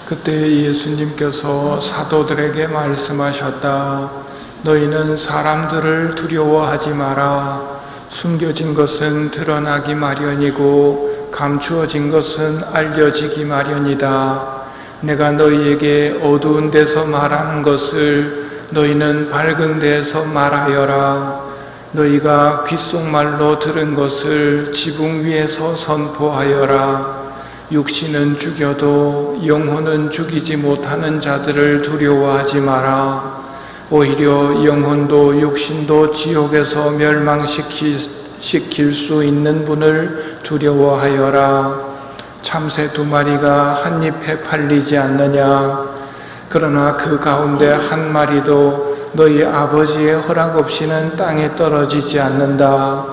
그때 예수님께서 사도들에게 말씀하셨다. 너희는 사람들을 두려워하지 마라. 숨겨진 것은 드러나기 마련이고 감추어진 것은 알려지기 마련이다. 내가 너희에게 어두운 데서 말하는 것을 너희는 밝은 데서 말하여라. 너희가 귓속말로 들은 것을 지붕 위에서 선포하여라. 육신은 죽여도 영혼은 죽이지 못하는 자들을 두려워하지 마라. 오히려 영혼도 육신도 지옥에서 멸망시킬 수 있는 분을 두려워하여라. 참새 2마리가 한 잎에 팔리지 않느냐? 그러나 그 가운데 한 마리도 너희 아버지의 허락 없이는 땅에 떨어지지 않는다.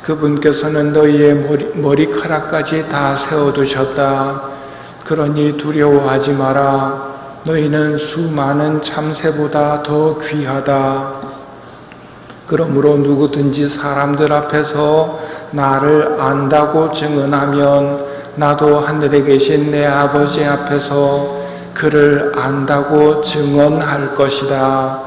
그분께서는 너희의 머리카락까지 다 세워두셨다. 그러니 두려워하지 마라. 너희는 수많은 참새보다 더 귀하다. 그러므로 누구든지 사람들 앞에서 나를 안다고 증언하면 나도 하늘에 계신 내 아버지 앞에서 그를 안다고 증언할 것이다.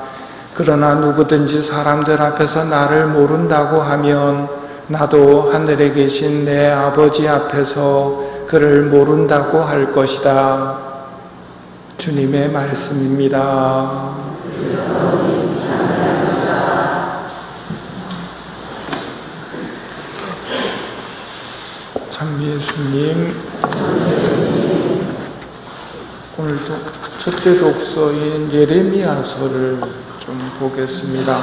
그러나 누구든지 사람들 앞에서 나를 모른다고 하면 나도 하늘에 계신 내 아버지 앞에서 그를 모른다고 할 것이다. 주님의 말씀입니다. 참 예수님, 오늘도 첫째 독서인 예레미야서를 좀 보겠습니다.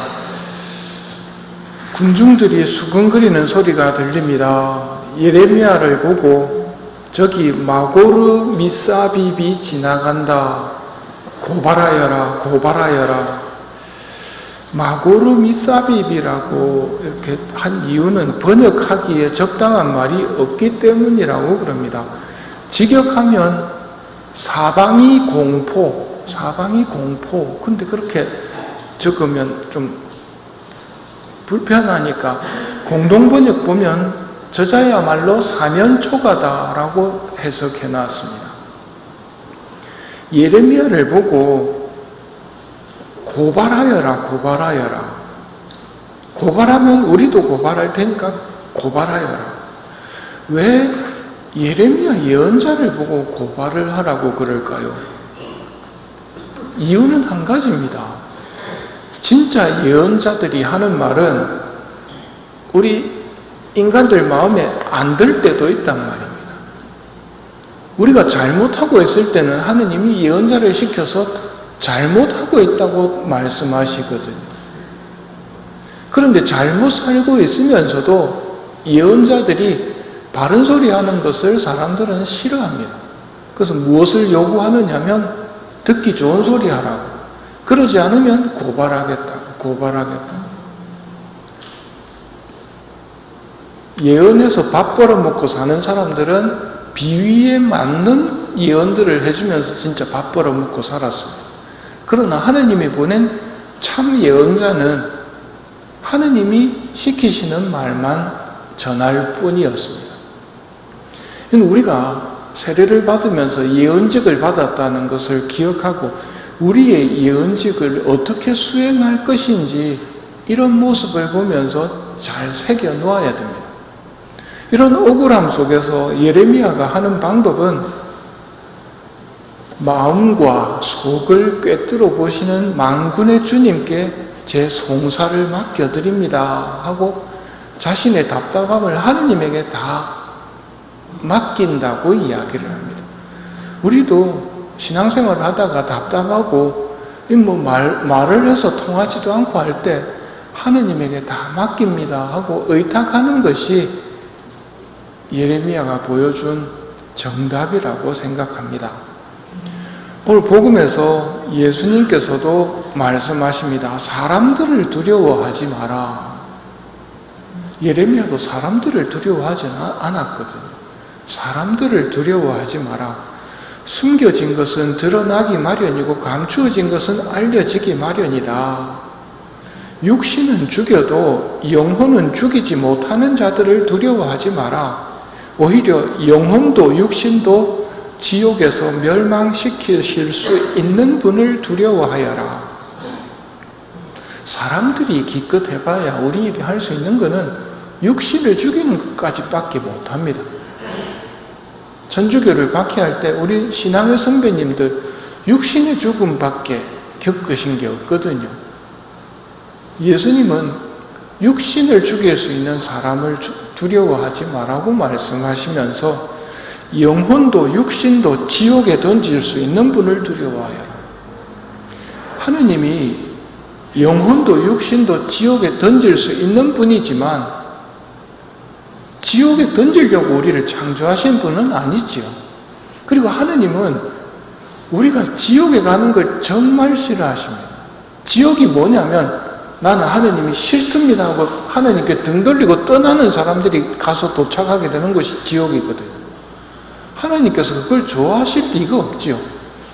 군중들이 수근거리는 소리가 들립니다. 예레미야를 보고 저기 마고르 미사빕이 지나간다. 고발하여라, 고발하여라. 마고르 미사빕이라고 이렇게 한 이유는 번역하기에 적당한 말이 없기 때문이라고 그럽니다. 직역하면 사방이 공포, 사방이 공포. 근데 그렇게 적으면 좀 불편하니까 공동번역 보면 저자야말로 사면초가다라고 해석해 놨습니다. 예레미야를 보고 고발하여라, 고발하여라. 고발하면 우리도 고발할 테니까 고발하여라. 왜 예레미야 예언자를 보고 고발을 하라고 그럴까요? 이유는 한 가지입니다. 진짜 예언자들이 하는 말은 우리 인간들 마음에 안 들 때도 있단 말입니다. 우리가 잘못하고 있을 때는 하느님이 예언자를 시켜서 잘못하고 있다고 말씀하시거든요. 그런데 잘못 살고 있으면서도 예언자들이 바른 소리 하는 것을 사람들은 싫어합니다. 그래서 무엇을 요구하느냐면 듣기 좋은 소리 하라고. 그러지 않으면 고발하겠다, 고발하겠다. 예언에서 밥 벌어먹고 사는 사람들은 비위에 맞는 예언들을 해주면서 진짜 밥 벌어먹고 살았습니다. 그러나 하느님이 보낸 참 예언자는 하느님이 시키시는 말만 전할 뿐이었습니다. 우리가 세례를 받으면서 예언직을 받았다는 것을 기억하고 우리의 예언직을 어떻게 수행할 것인지 이런 모습을 보면서 잘 새겨 놓아야 됩니다. 이런 억울함 속에서 예레미야가 하는 방법은 마음과 속을 꿰뚫어 보시는 만군의 주님께 제 송사를 맡겨드립니다 하고 자신의 답답함을 하느님에게 다 맡긴다고 이야기를 합니다. 우리도 신앙생활을 하다가 답답하고 말을 해서 통하지도 않고 할 때 하느님에게 다 맡깁니다 하고 의탁하는 것이 예레미야가 보여준 정답이라고 생각합니다. 오늘 복음에서 예수님께서도 말씀하십니다. 사람들을 두려워하지 마라. 예레미야도 사람들을 두려워하지 않았거든요. 사람들을 두려워하지 마라. 숨겨진 것은 드러나기 마련이고 감추어진 것은 알려지기 마련이다. 육신은 죽여도 영혼은 죽이지 못하는 자들을 두려워하지 마라. 오히려 영혼도 육신도 지옥에서 멸망시키실 수 있는 분을 두려워하여라. 사람들이 기껏 해봐야 우리에게 할 수 있는 것은 육신을 죽이는 것까지밖에 못합니다. 천주교를 박해할 때 우리 신앙의 선배님들 육신의 죽음밖에 겪으신 게 없거든요. 예수님은 육신을 죽일 수 있는 사람을 두려워하지 말라고 말씀하시면서 영혼도 육신도 지옥에 던질 수 있는 분을 두려워하여라. 하느님이 영혼도 육신도 지옥에 던질 수 있는 분이지만 지옥에 던지려고 우리를 창조하신 분은 아니지요. 그리고 하느님은 우리가 지옥에 가는 걸 정말 싫어하십니다. 지옥이 뭐냐면 나는 하느님이 싫습니다 하고 하느님께 등 돌리고 떠나는 사람들이 가서 도착하게 되는 것이 지옥이거든요. 하나님께서 그걸 좋아하실 리가 없지요.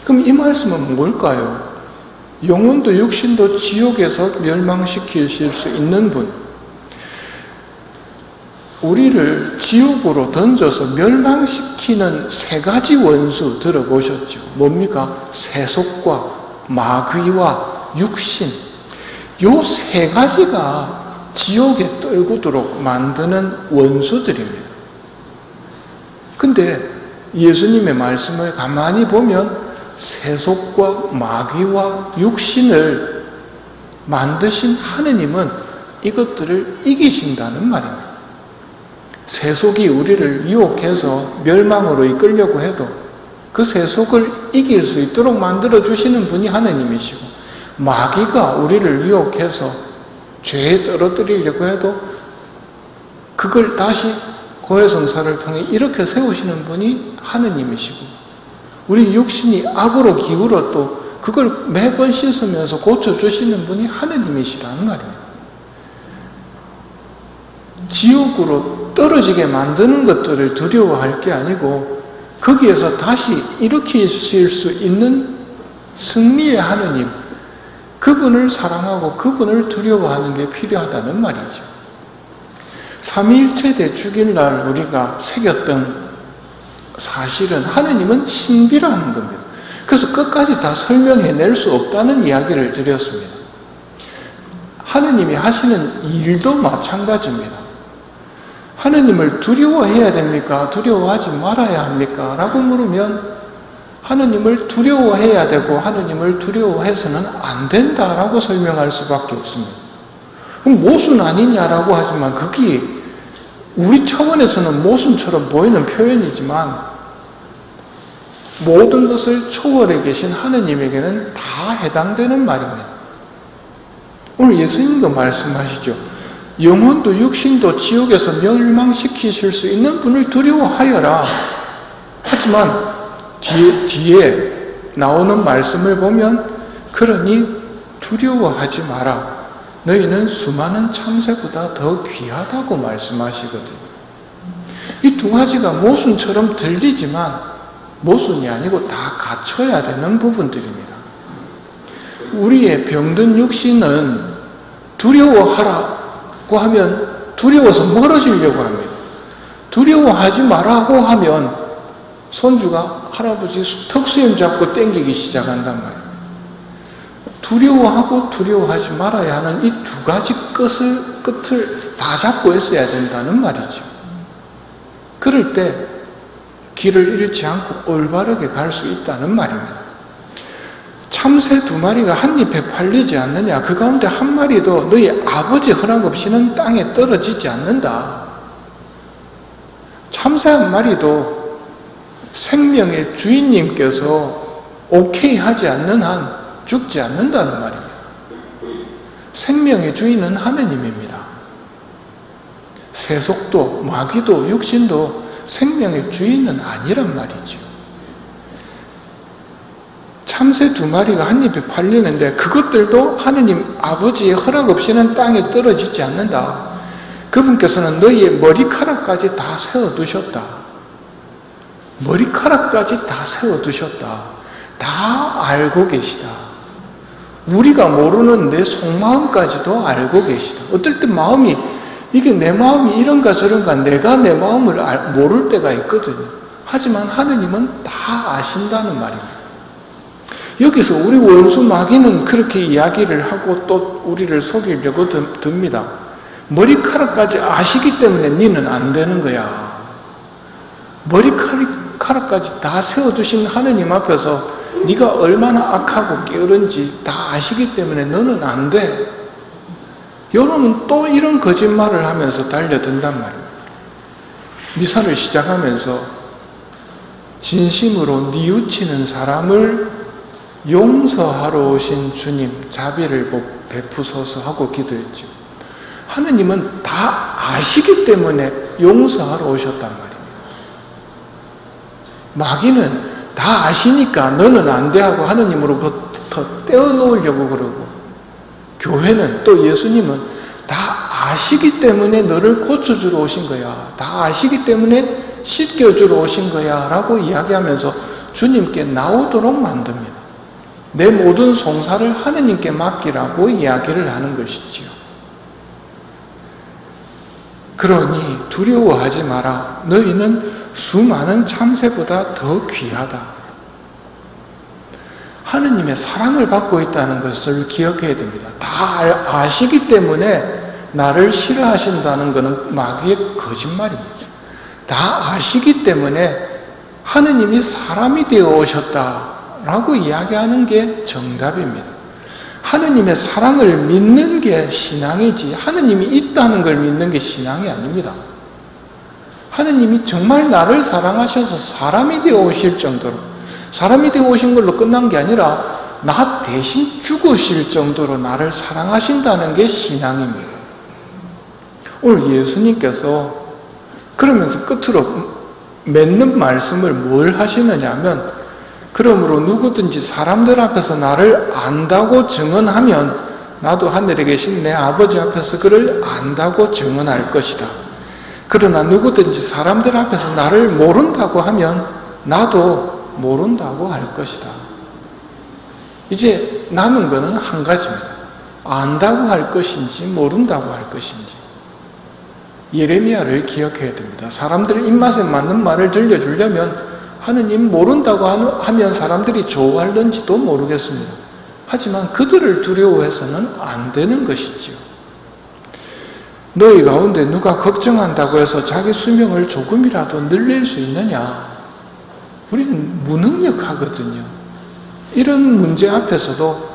그럼 이 말씀은 뭘까요? 영혼도 육신도 지옥에서 멸망시키실 수 있는 분, 우리를 지옥으로 던져서 멸망시키는 세 가지 원수 들어보셨죠? 뭡니까? 세속과 마귀와 육신, 요 세 가지가 지옥에 떨구도록 만드는 원수들입니다. 근데 예수님의 말씀을 가만히 보면 세속과 마귀와 육신을 만드신 하느님은 이것들을 이기신다는 말입니다. 세속이 우리를 유혹해서 멸망으로 이끌려고 해도 그 세속을 이길 수 있도록 만들어주시는 분이 하느님이시고, 마귀가 우리를 유혹해서 죄에 떨어뜨리려고 해도 그걸 다시 고해성사를 통해 이렇게 세우시는 분이 하느님이시고, 우리 육신이 악으로 기울어 또 그걸 매번 씻으면서 고쳐주시는 분이 하느님이시라는 말입니다. 지옥으로 떨어지게 만드는 것들을 두려워할 게 아니고 거기에서 다시 일으키실 수 있는 승리의 하느님, 그분을 사랑하고 그분을 두려워하는 게 필요하다는 말이죠. 삼위일체 대축일날 우리가 새겼던 사실은 하느님은 신비라는 겁니다. 그래서 끝까지 다 설명해낼 수 없다는 이야기를 드렸습니다. 하느님이 하시는 일도 마찬가지입니다. 하느님을 두려워해야 됩니까? 두려워하지 말아야 합니까? 라고 물으면 하느님을 두려워해야 되고 하느님을 두려워해서는 안 된다라고 설명할 수밖에 없습니다. 그럼 모순 아니냐라고 하지만 그게 우리 차원에서는 모순처럼 보이는 표현이지만 모든 것을 초월해 계신 하느님에게는 다 해당되는 말입니다. 오늘 예수님도 말씀하시죠. 영혼도 육신도 지옥에서 멸망시키실 수 있는 분을 두려워하여라. 하지만 뒤에 나오는 말씀을 보면 그러니 두려워하지 마라. 너희는 수많은 참새보다 더 귀하다고 말씀하시거든요. 이 두 가지가 모순처럼 들리지만 모순이 아니고 다 갖춰야 되는 부분들입니다. 우리의 병든 육신은 두려워하라고 하면 두려워서 멀어지려고 합니다. 두려워하지 말라고 하면 손주가 할아버지 턱수염 잡고 땡기기 시작한단 말이에요. 두려워하고 두려워하지 말아야 하는 이 두 가지 끝을 다 잡고 있어야 된다는 말이죠. 그럴 때 길을 잃지 않고 올바르게 갈 수 있다는 말입니다. 참새 두 마리가 한 잎에 팔리지 않느냐? 그 가운데 한 마리도 너희 아버지 허락 없이는 땅에 떨어지지 않는다. 참새 한 마리도 생명의 주인님께서 오케이 하지 않는 한 죽지 않는다는 말입니다. 생명의 주인은 하느님입니다. 세속도 마귀도 육신도 생명의 주인은 아니란 말이죠. 참새 두 마리가 한 입에 팔리는데 그것들도 하느님 아버지의 허락 없이는 땅에 떨어지지 않는다. 그분께서는 너희의 머리카락까지 다 세워두셨다. 머리카락까지 다 세워두셨다. 다 알고 계시다. 우리가 모르는 내 속마음까지도 알고 계시다. 어떨 때 이게 내 마음이 이런가 저런가 내가 내 마음을 모를 때가 있거든요. 하지만 하느님은 다 아신다는 말입니다. 여기서 우리 원수 마귀는 그렇게 이야기를 하고 또 우리를 속이려고 듭니다. 머리카락까지 아시기 때문에 니는 안 되는 거야. 머리카락까지 다 세워두신 하느님 앞에서 네가 얼마나 악하고 게으른지 다 아시기 때문에 너는 안 돼. 여러분 또 이런 거짓말을 하면서 달려든단 말입니다. 미사를 시작하면서 진심으로 뉘우치는 사람을 용서하러 오신 주님 자비를 베푸소서 하고 기도했죠. 하느님은 다 아시기 때문에 용서하러 오셨단 말입니다. 마귀는 다 아시니까 너는 안 돼 하고 하느님으로부터 떼어놓으려고 그러고, 교회는 또 예수님은 다 아시기 때문에 너를 고쳐주러 오신 거야. 다 아시기 때문에 씻겨주러 오신 거야 라고 이야기하면서 주님께 나오도록 만듭니다. 내 모든 송사를 하느님께 맡기라고 이야기를 하는 것이지요. 그러니 두려워하지 마라. 너희는 수많은 참새보다 더 귀하다. 하느님의 사랑을 받고 있다는 것을 기억해야 됩니다. 다 아시기 때문에 나를 싫어하신다는 것은 마귀의 거짓말입니다. 다 아시기 때문에 하느님이 사람이 되어 오셨다라고 이야기하는 게 정답입니다. 하느님의 사랑을 믿는 게 신앙이지 하느님이 있다는 걸 믿는 게 신앙이 아닙니다. 하느님이 정말 나를 사랑하셔서 사람이 되어 오실 정도로, 사람이 되어 오신 걸로 끝난 게 아니라 나 대신 죽으실 정도로 나를 사랑하신다는 게 신앙입니다. 오늘 예수님께서 그러면서 끝으로 맺는 말씀을 뭘 하시느냐 하면, 그러므로 누구든지 사람들 앞에서 나를 안다고 증언하면 나도 하늘에 계신 내 아버지 앞에서 그를 안다고 증언할 것이다. 그러나 누구든지 사람들 앞에서 나를 모른다고 하면 나도 모른다고 할 것이다. 이제 남은 것은 한 가지입니다. 안다고 할 것인지 모른다고 할 것인지. 예레미야를 기억해야 됩니다. 사람들의 입맛에 맞는 말을 들려주려면 하느님 모른다고 하면 사람들이 좋아할는지도 모르겠습니다. 하지만 그들을 두려워해서는 안 되는 것이지요. 너희 가운데 누가 걱정한다고 해서 자기 수명을 조금이라도 늘릴 수 있느냐? 우리는 무능력하거든요. 이런 문제 앞에서도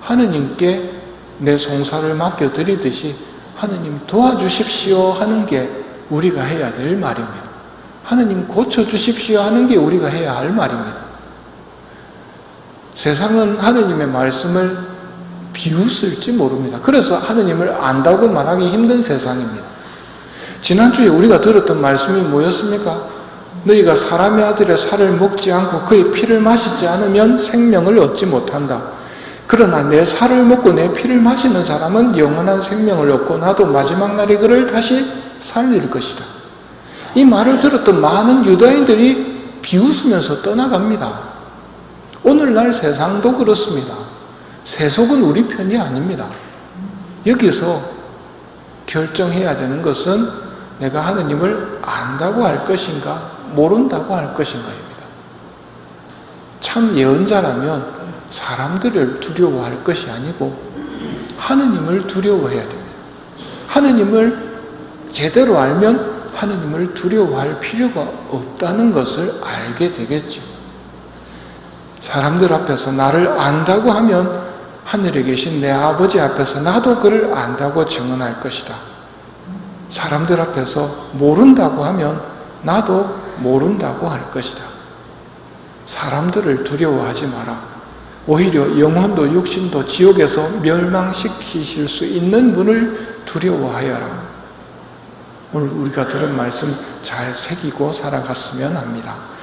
하느님께 내 송사를 맡겨드리듯이 하느님 도와주십시오 하는 게 우리가 해야 될 말입니다. 하느님 고쳐주십시오 하는 게 우리가 해야 할 말입니다. 세상은 하느님의 말씀을 비웃을지 모릅니다. 그래서 하느님을 안다고 말하기 힘든 세상입니다. 지난주에 우리가 들었던 말씀이 뭐였습니까? 너희가 사람의 아들의 살을 먹지 않고 그의 피를 마시지 않으면 생명을 얻지 못한다. 그러나 내 살을 먹고 내 피를 마시는 사람은 영원한 생명을 얻고 나도 마지막 날에 그를 다시 살릴 것이다. 이 말을 들었던 많은 유다인들이 비웃으면서 떠나갑니다. 오늘날 세상도 그렇습니다. 세속은 우리 편이 아닙니다. 여기서 결정해야 되는 것은 내가 하느님을 안다고 할 것인가 모른다고 할 것인가입니다. 참 예언자라면 사람들을 두려워할 것이 아니고 하느님을 두려워해야 됩니다. 하느님을 제대로 알면 하느님을 두려워할 필요가 없다는 것을 알게 되겠죠. 사람들 앞에서 나를 안다고 하면 하늘에 계신 내 아버지 앞에서 나도 그를 안다고 증언할 것이다. 사람들 앞에서 모른다고 하면 나도 모른다고 할 것이다. 사람들을 두려워하지 마라. 오히려 영혼도 육신도 지옥에서 멸망시키실 수 있는 분을 두려워하여라. 오늘 우리가 들은 말씀 잘 새기고 살아갔으면 합니다.